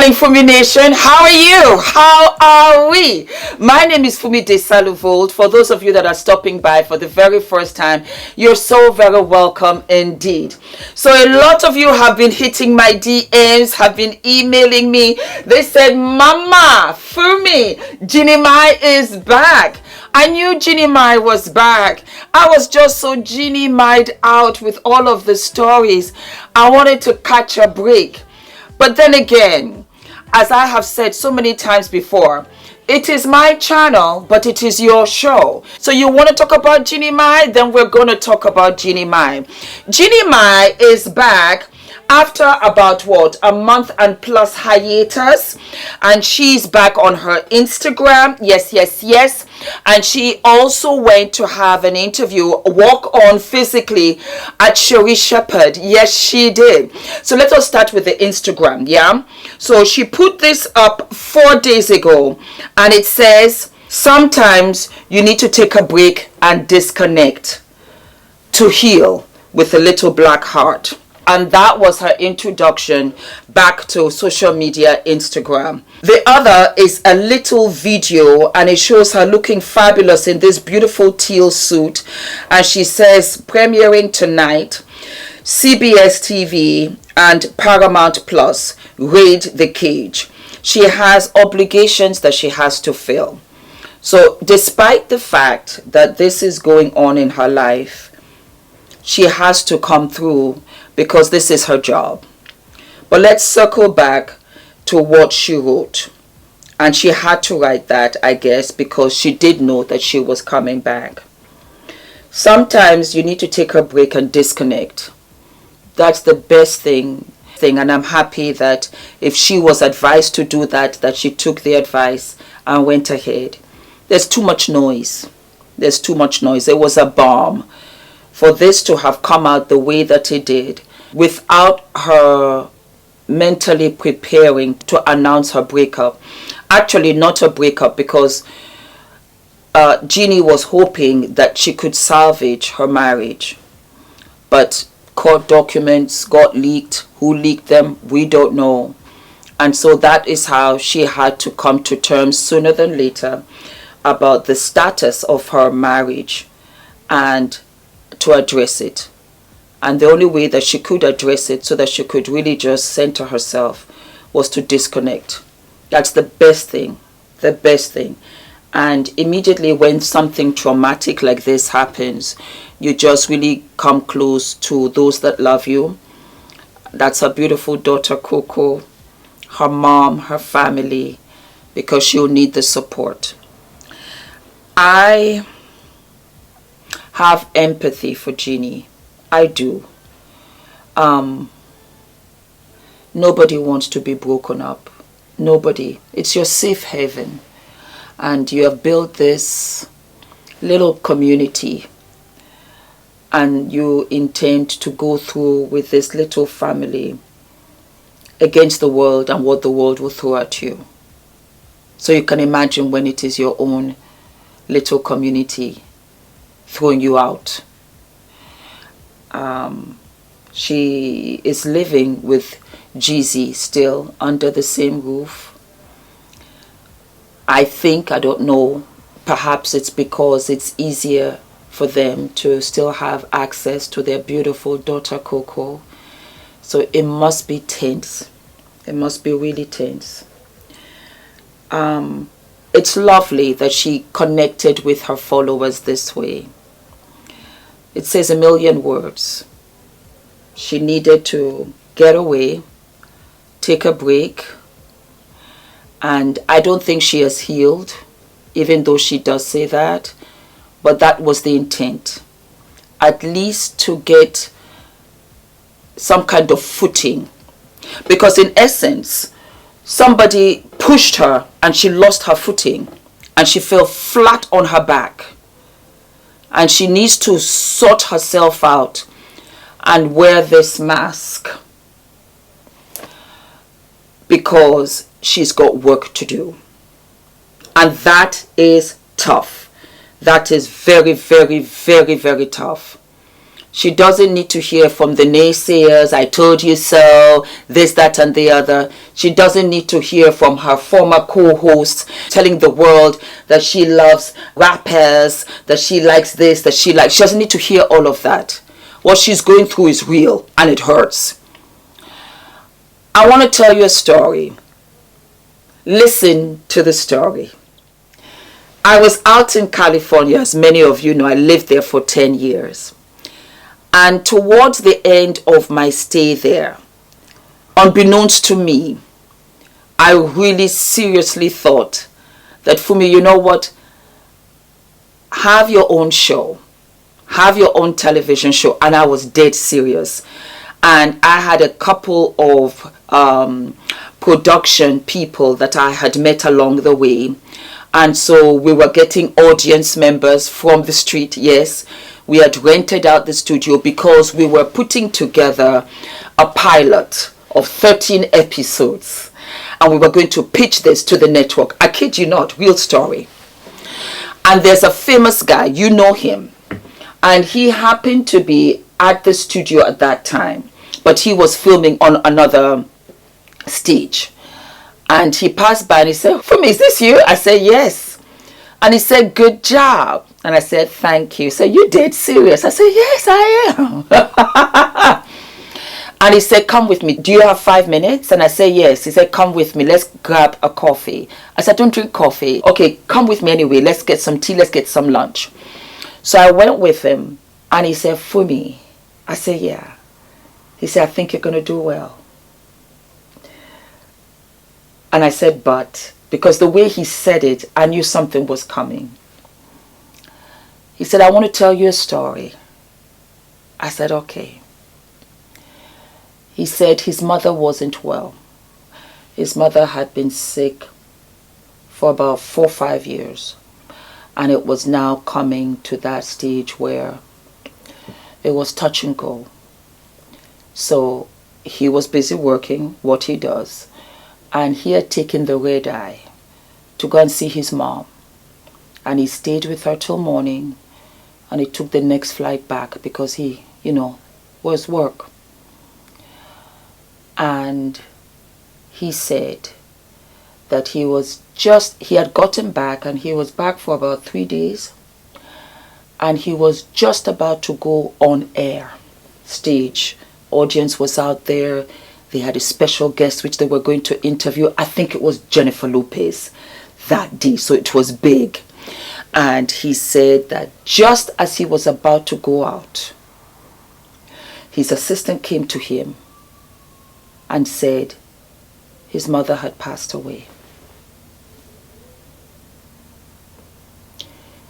darling Fumi Nation. How are you? How are we? My name is Fumidesaluvold. For those of you that are stopping by for the very first time, you're so very welcome indeed. So a lot of you have been hitting my DMs, have been emailing me. They said, Mama, Fumi, Jeannie Mai is back. I knew Jeannie Mai was back. I was just so Jeannie Mai'd out with all of the stories. I wanted to catch a break. But then again, as I have said so many times before, it is my channel, but it is your show. So you want to talk about Jeannie Mai? Then we're going to talk about Jeannie Mai. Jeannie Mai is back after about a month and plus hiatus, and she's back on her Instagram. Yes. And she also went to have an interview, walk on physically at Sherri Shepherd. Yes, she did. So let us start with the Instagram. Yeah, so she put this up 4 days ago, and it says, sometimes you need to take a break and disconnect to heal with a little black heart. And that was her introduction back to social media, Instagram. The other is a little video, and it shows her looking fabulous in this beautiful teal suit. And she says, premiering tonight, CBS TV and Paramount Plus, Raid the Cage. She has obligations that she has to fill. So despite the fact that this is going on in her life, she has to come through because this is her job. But let's circle back to what she wrote. And she had to write that, I guess, because she did know that she was coming back. Sometimes you need to take a break and disconnect. That's the best thing. And I'm happy that if she was advised to do that, that she took the advice and went ahead. There's too much noise. There's too much noise. It was a bomb. For this to have come out the way that it did, without her mentally preparing to announce her breakup. Actually, not a breakup, because Jeannie was hoping that she could salvage her marriage. But court documents got leaked. Who leaked them? We don't know. And so that is how she had to come to terms sooner than later about the status of her marriage and to address it. And the only way that she could address it so that she could really just center herself was to disconnect. That's the best thing. The best thing. And immediately when something traumatic like this happens, you just really come close to those that love you. That's her beautiful daughter Coco, her mom, her family, because she'll need the support. I have empathy for Jeannie. I do. Nobody wants to be broken up. Nobody. It's your safe haven. And you have built this little community. And you intend to go through with this little family against the world and what the world will throw at you. So you can imagine when it is your own little community throwing you out. She is living with Jeezy still under the same roof. I don't know, perhaps it's because it's easier for them to still have access to their beautiful daughter Coco. So it must be tense. It must be really tense. It's lovely that she connected with her followers this way. It says a million words. She needed to get away, take a break, and I don't think she has healed, even though she does say that, but that was the intent. At least to get some kind of footing, because in essence, somebody pushed her and she lost her footing and she fell flat on her back. And she needs to sort herself out and wear this mask because she's got work to do. And that is tough. That is very, very, very, very tough. She doesn't need to hear from the naysayers, I told you so, this, that, and the other. She doesn't need to hear from her former co-hosts telling the world that she loves rappers, that she likes this, that she likes... She doesn't need to hear all of that. What she's going through is real, and it hurts. I want to tell you a story. Listen to the story. I was out in California, as many of you know. I lived there for 10 years. And towards the end of my stay there, unbeknownst to me, I really seriously thought that, Fumi, you know what? Have your own show. Have your own television show. And I was dead serious. And I had a couple of production people that I had met along the way. And so we were getting audience members from the street, yes. We had rented out the studio because we were putting together a pilot of 13 episodes. And we were going to pitch this to the network. I kid you not, real story. And there's a famous guy, you know him. And he happened to be at the studio at that time. But he was filming on another stage. And he passed by and he said, Fumi, is this you? I said, yes. And he said, good job. And I said, thank you. He said, you dead serious? I said, yes, I am. And he said, come with me. Do you have 5 minutes? And I said, yes. He said, come with me. Let's grab a coffee. I said, don't drink coffee. Okay, come with me anyway. Let's get some tea. Let's get some lunch. So I went with him. And he said, Fumi. I said, yeah. He said, I think you're going to do well. And I said, but, because the way he said it, I knew something was coming. He said, I want to tell you a story. I said, okay. He said his mother wasn't well. His mother had been sick for about 4 or 5 years. And it was now coming to that stage where it was touch and go. So he was busy working what he does. And he had taken the red eye to go and see his mom. And he stayed with her till morning. And he took the next flight back because he, was work. And he said that he had gotten back and he was back for about 3 days. And he was just about to go on air stage. Audience was out there. They had a special guest which they were going to interview. I think it was Jennifer Lopez that day, so it was big. And he said that just as he was about to go out, his assistant came to him and said his mother had passed away.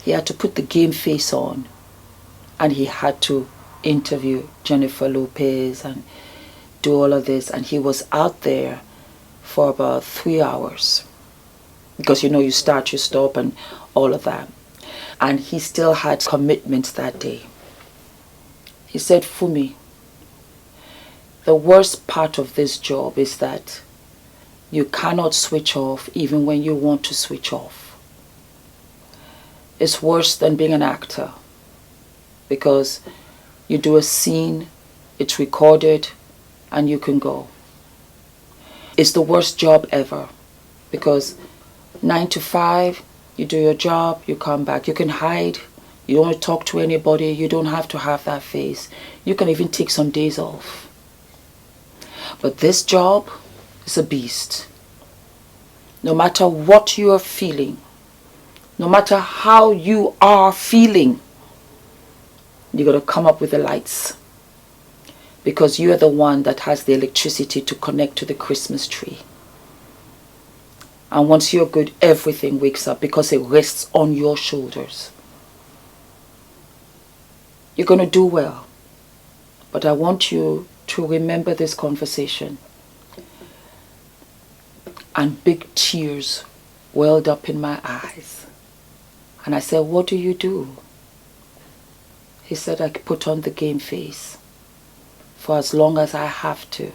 He had to put the game face on and he had to interview Jennifer Lopez and do all of this, and he was out there for about 3 hours because you start, you stop, and all of that. And he still had commitments that day. He said, Fumi, the worst part of this job is that you cannot switch off even when you want to switch off. It's worse than being an actor because you do a scene, it's recorded, and you can go. It's the worst job ever because 9 to 5, you do your job, you come back. You can hide, you don't want to talk to anybody, you don't have to have that face. You can even take some days off. But this job is a beast. No matter what you are feeling, no matter how you are feeling, you got to come up with the lights. Because you are the one that has the electricity to connect to the Christmas tree. And once you're good, everything wakes up because it rests on your shoulders. You're going to do well. But I want you to remember this conversation. And big tears welled up in my eyes. And I said, what do you do? He said, I put on the game face for as long as I have to,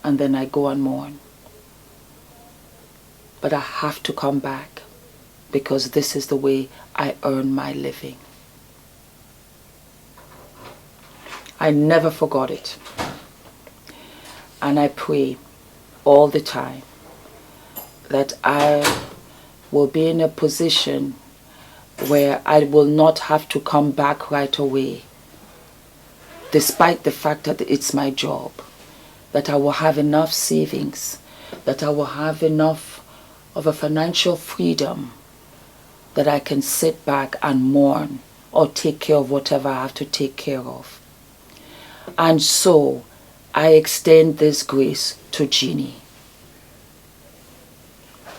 and then I go and mourn. But I have to come back because this is the way I earn my living. I never forgot it. And I pray all the time that I will be in a position where I will not have to come back right away, despite the fact that it's my job, that I will have enough savings, that I will have enough of a financial freedom that I can sit back and mourn or take care of whatever I have to take care of. And so I extend this grace to Jeannie.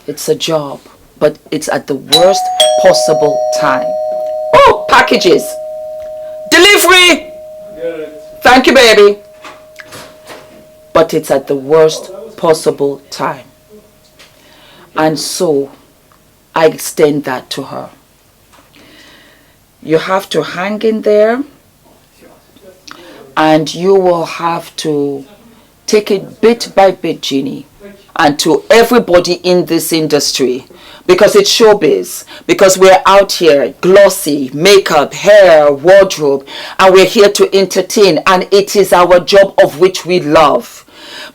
It's a job, but it's at the worst possible time. Oh, packages. Delivery. Thank you, baby. But it's at the worst possible time. And so I extend that to her. You have to hang in there, and you will have to take it bit by bit, Jeannie. And to everybody in this industry, because it's showbiz, because we're out here, glossy, makeup, hair, wardrobe, and we're here to entertain, and it is our job of which we love.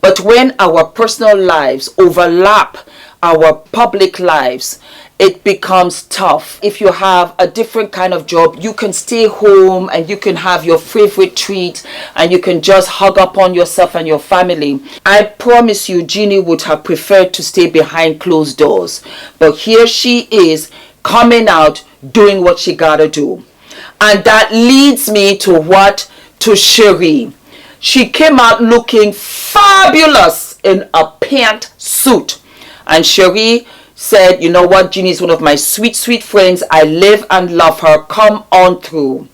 But when our personal lives overlap our public lives, it becomes tough. If you have a different kind of job, you can stay home and you can have your favorite treat and you can just hug up on yourself and your family. I promise you, Jeannie would have preferred to stay behind closed doors. But here she is, coming out, doing what she gotta do. And that leads me to what? To Sherri. She came out looking fabulous in a pantsuit. And Sherri said, you know what, Jeannie is one of my sweet, sweet friends. I live and love her. Come on through.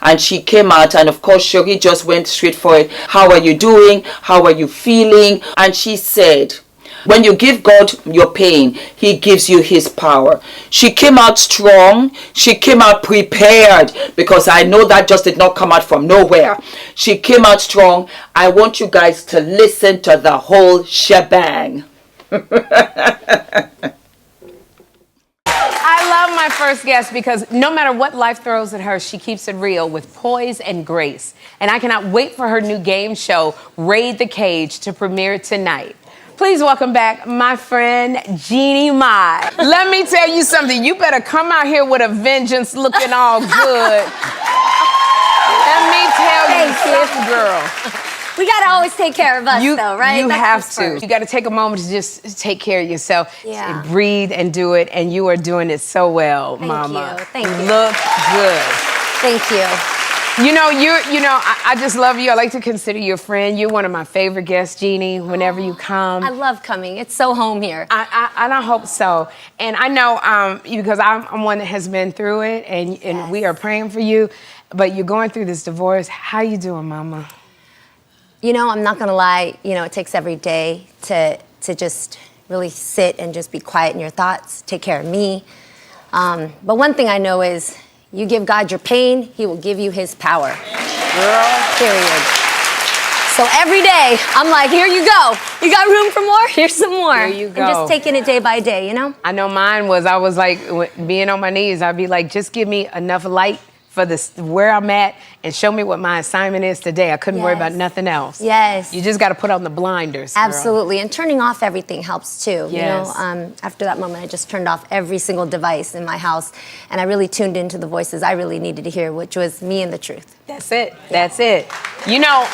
And she came out, and of course, Sherri just went straight for it. How are you doing? How are you feeling? And she said, when you give God your pain, he gives you his power. She came out strong. She came out prepared, because I know that just did not come out from nowhere. She came out strong. I want you guys to listen to the whole shebang. I love my first guest because no matter what life throws at her, she keeps it real with poise and grace. And I cannot wait for her new game show, Raid the Cage, to premiere tonight. Please welcome back my friend, Jeannie Mai. Let me tell you something. You better come out here with a vengeance looking all good. Let me tell you something, girl. We gotta always take care of us, though, right? You That's have to. You gotta take a moment to just take care of yourself. Yeah. And breathe and do it, and you are doing it so well, Mama. Thank you. Look good. Thank you. You know, I just love you. I like to consider you a friend. You're one of my favorite guests, Jeannie, whenever you come. I love coming. It's so home here. I hope so. And I know because I'm one that has been through it, and Yes. we are praying for you. But you're going through this divorce. How you doing, Mama? You know, I'm not gonna lie, you know, it takes every day to just really sit and just be quiet in your thoughts, take care of me. But one thing I know is you give God your pain, he will give you his power. Girl. Period. So every day, I'm like, here you go. You got room for more? Here's some more. Here you go. And just taking it day by day, you know? I know mine was, I was like, being on my knees, I'd be like, just give me enough light for this, where I'm at, and show me what my assignment is today. I couldn't worry about nothing else. Yes. You just got to put on the blinders, girl. Absolutely, and turning off everything helps too. Yes. You know, after that moment, I just turned off every single device in my house, and I really tuned into the voices I really needed to hear, which was me and the truth. That's it. That's it. You know,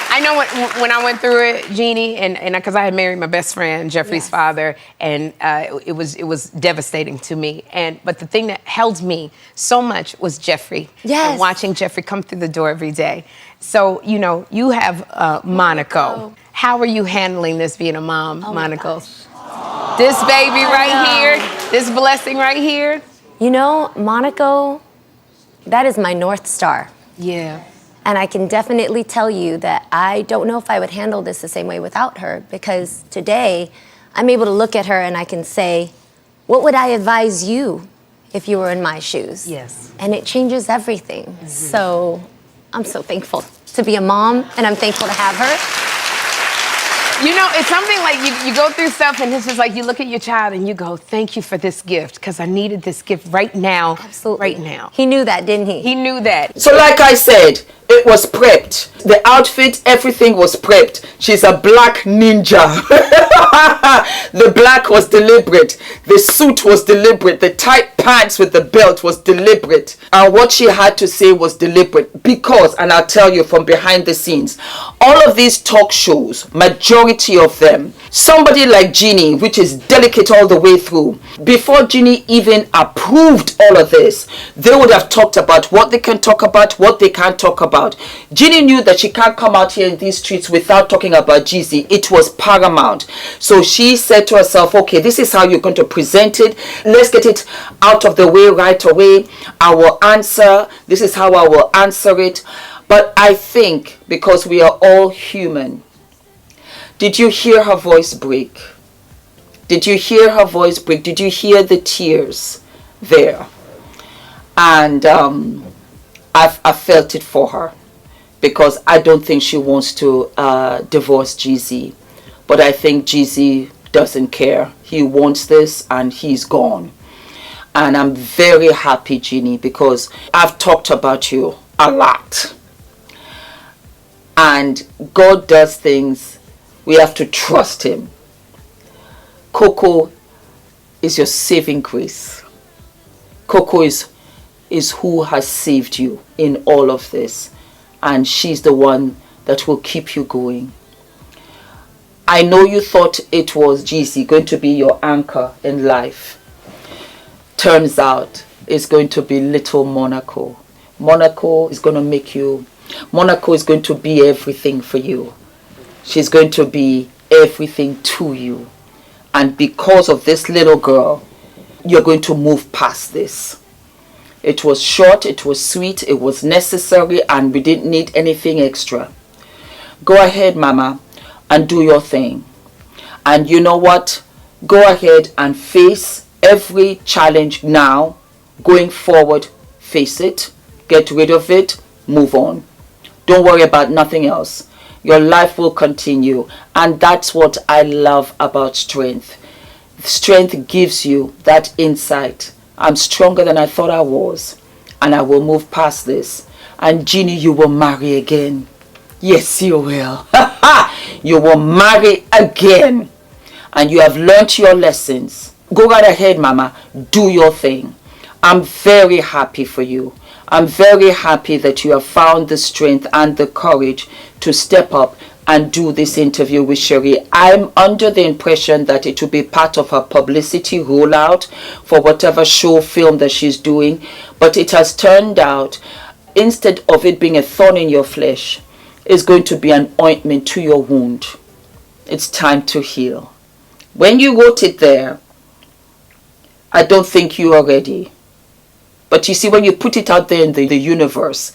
I know when I went through it, Jeannie, and because I had married my best friend, Jeffrey's father, and it was devastating to me. But the thing that held me so much was Jeffrey. Yes. And watching Jeffrey come through the door every day. So, you know, you have Monaco. How are you handling this being a mom, Monaco? This baby right here, this blessing right here. You know, Monaco, that is my North Star. Yeah. And I can definitely tell you that I don't know if I would handle this the same way without her, because today I'm able to look at her and I can say, what would I advise you if you were in my shoes? Yes. And it changes everything. Mm-hmm. So I'm so thankful to be a mom, and I'm thankful to have her. You know, it's something like you go through stuff and it's just like you look at your child and you go, thank you for this gift because I needed this gift right now. Absolutely. Right now. He knew that, didn't he? He knew that. So like I said, it was prepped. The outfit, everything was prepped. She's a black ninja. The black was deliberate. The suit was deliberate. The tight pants with the belt was deliberate. And what she had to say was deliberate because, and I'll tell you from behind the scenes, all of these talk shows, majority of them, somebody like Jeannie, which is delicate all the way through, before Jeannie even approved all of this, they would have talked about what they can talk about, what they can't talk about. Jeannie knew that she can't come out here in these streets without talking about Jeezy. It was paramount. So she said to herself, okay, this is how you're going to present it. Let's get it out of the way right away. I will answer. This is how I will answer it. But I think because we are all human, did you hear her voice break? Did you hear her voice break? Did you hear the tears there? And I felt it for her because I don't think she wants to divorce Jeezy. But I think Jeezy doesn't care. He wants this and he's gone. And I'm very happy, Jeannie, because I've talked about you a lot. And God does things. We have to trust him. Coco is your saving grace. Coco is who has saved you in all of this. And she's the one that will keep you going. I know you thought it was Jeezy going to be your anchor in life. Turns out it's going to be little Monaco. Monaco is going to make you, Monaco is going to be everything for you. She's going to be everything to you. And because of this little girl, you're going to move past this. It was short, it was sweet, it was necessary, and we didn't need anything extra. Go ahead, Mama, and do your thing. And you know what? Go ahead and face every challenge now. Going forward, face it, get rid of it, move on. Don't worry about nothing else. Your life will continue. And that's what I love about strength. Strength gives you that insight. I'm stronger than I thought I was. And I will move past this. And Jeannie, you will marry again. Yes, you will. You will marry again. And you have learnt your lessons. Go right ahead, Mama. Do your thing. I'm very happy for you. I'm very happy that you have found the strength and the courage to step up and do this interview with Sherri. I'm under the impression that it will be part of her publicity rollout for whatever show, film that she's doing. But it has turned out, instead of it being a thorn in your flesh, it's going to be an ointment to your wound. It's time to heal. When you wrote it there, I don't think you are ready. But you see, when you put it out there in the universe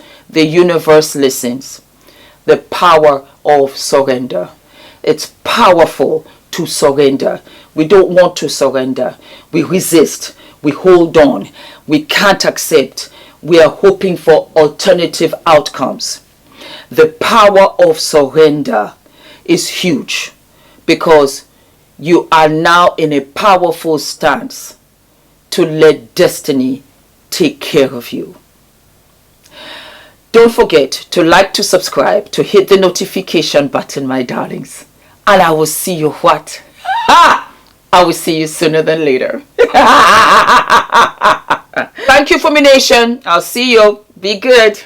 listens. The power of surrender. It's powerful to surrender. We don't want to surrender. We resist. We hold on. We can't accept. We are hoping for alternative outcomes. The power of surrender is huge because you are now in a powerful stance to let destiny take care of you. Don't forget to like, to subscribe, to hit the notification button, my darlings. And I will see you what? I will see you sooner than later. Thank you, Fumi Nation. I'll see you. Be good.